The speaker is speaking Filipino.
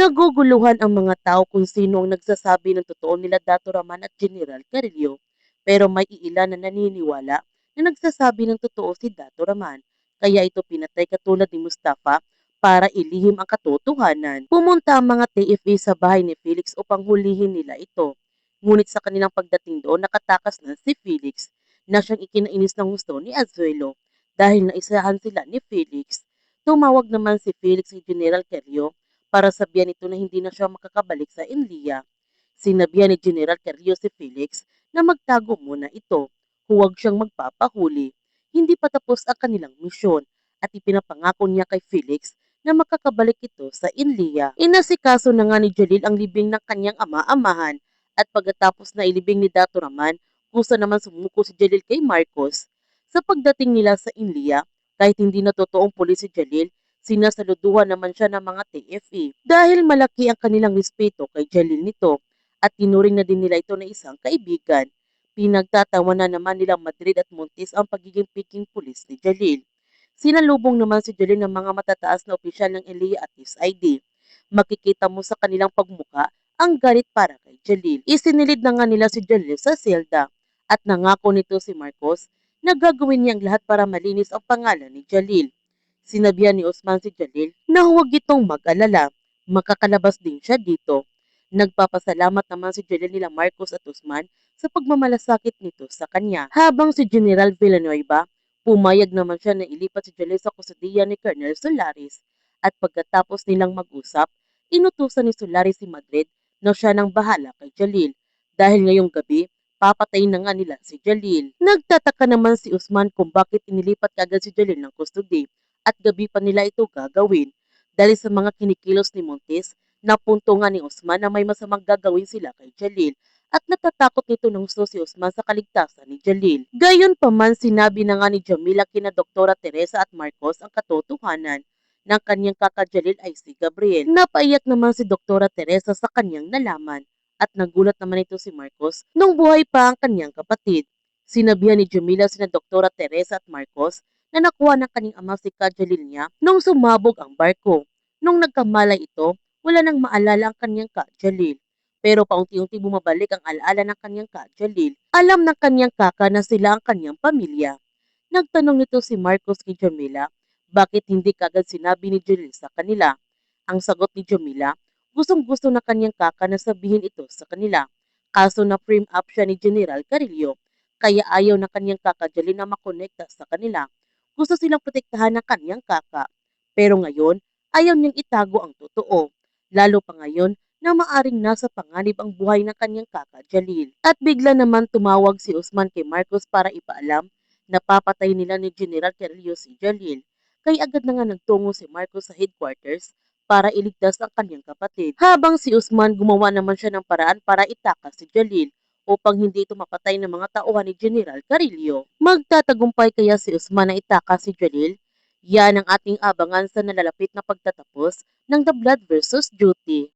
Naguguluhan ang mga tao kung sino ang nagsasabi ng totoo nila Dato Raman at General Carillo, pero may iilan na naniniwala na nagsasabi ng totoo si Dato Raman, kaya ito pinatay katulad ni Mustafa para ilihim ang katotohanan. Pumunta ang mga TFA sa bahay ni Felix upang hulihin nila ito. Ngunit sa kanilang pagdating doon nakatakas na si Felix na siyang ikinainis ng gusto ni Azuelo dahil naisahan sila ni Felix. Tumawag naman si Felix kay General Carillo para sabihan ito na hindi na siya makakabalik sa India. Sinabihan ni General Carrillo si Felix na magtago muna ito, huwag siyang magpapahuli. Hindi pa tapos ang kanilang misyon at ipinapangako niya kay Felix na makakabalik ito sa India. Inasikaso na nga ni Jalil ang libing ng kanyang ama-amahan at pagkatapos na ilibing ni Dato Raman, kusa naman sumuko si Jalil kay Marcos. Sa pagdating nila sa India, kahit hindi na totoong pulis si Jalil, sinasaluduhan naman siya ng mga TFE dahil malaki ang kanilang respeto kay Jalil nito at tinuring na din nila ito na isang kaibigan. Pinagtatawanan naman nilang Madrid at Montes ang pagiging piking pulis ni Jalil. Sinalubong naman si Jalil ng mga matataas na opisyal ng NLEA at SID. Makikita mo sa kanilang pagmuka ang galit para kay Jalil. Isinilid na nga nila si Jalil sa selda at nangako nito si Marcos na gagawin niyang lahat para malinis ang pangalan ni Jalil. Sinabihan ni Osman si Jalil na huwag itong mag-alala, makakalabas din siya dito. Nagpapasalamat naman si Jalil nila Marcos at Osman sa pagmamalasakit nito sa kanya. Habang si General Villanueva, pumayag naman siya na ilipat si Jalil sa kustudiya ni Colonel Solaris at pagkatapos nilang mag-usap, inutusan ni Solaris si Madrid na siya nang bahala kay Jalil dahil ngayong gabi papatayin na nga nila si Jalil. Nagtataka naman si Usman kung bakit inilipat kagad si Jalil ng custody at gabi pa nila ito gagawin dahil sa mga kinikilos ni Montes. Napunto nga ni Usman na may masamang gagawin sila kay Jalil at natatakot nito ng gusto si Usman sa kaligtasan ni Jalil. Gayon pa man sinabi na nga ni Jamila kina Doktora Teresa at Marcos ang katotohanan ng kanyang kaka Jalil ay si Gabriel. Napaiyak naman si Doktora Teresa sa kanyang nalaman at nagulat naman ito si Marcos nung buhay pa ang kanyang kapatid. Sinabihan ni Jamila sina Doktora Teresa at Marcos na nakuha ng kanyang ama si Kajalil niya nung sumabog ang barko. Nung nagkamalay ito, wala nang maalala ang kanyang Kajalil. Pero paunti-unti bumabalik ang alaala ng kanyang Kajalil. Alam ng kanyang kaka na sila ang kanyang pamilya. Nagtanong nito si Marcos kay Jamila, bakit hindi kagad sinabi ni Jalil sa kanila? Ang sagot ni Jamila, gustong-gusto na kanyang kaka na sabihin ito sa kanila. Kaso na frame up siya ni General Carillo, kaya ayaw ng kanyang kaka Jalil na makonekta sa kanila. Gusto silang protektahan ng kanyang kaka. Pero ngayon, ayaw niyang itago ang totoo. Lalo pa ngayon na maaring nasa panganib ang buhay ng kanyang kaka Jalil. At bigla naman tumawag si Usman kay Marcos para ipaalam na papatay nila ni General Carillo si Jalil. Kaya agad na nga nagtungo si Marcos sa headquarters para iligtas ang kanyang kapatid. Habang si Usman gumawa naman siya ng paraan para itakas si Jalil upang hindi ito mapatay ng mga tauhan ni General Carillo. Magtatagumpay kaya si Usman na itakas si Jalil? Yan ang ating abangan sa nalalapit na pagtatapos ng The Blood versus Duty.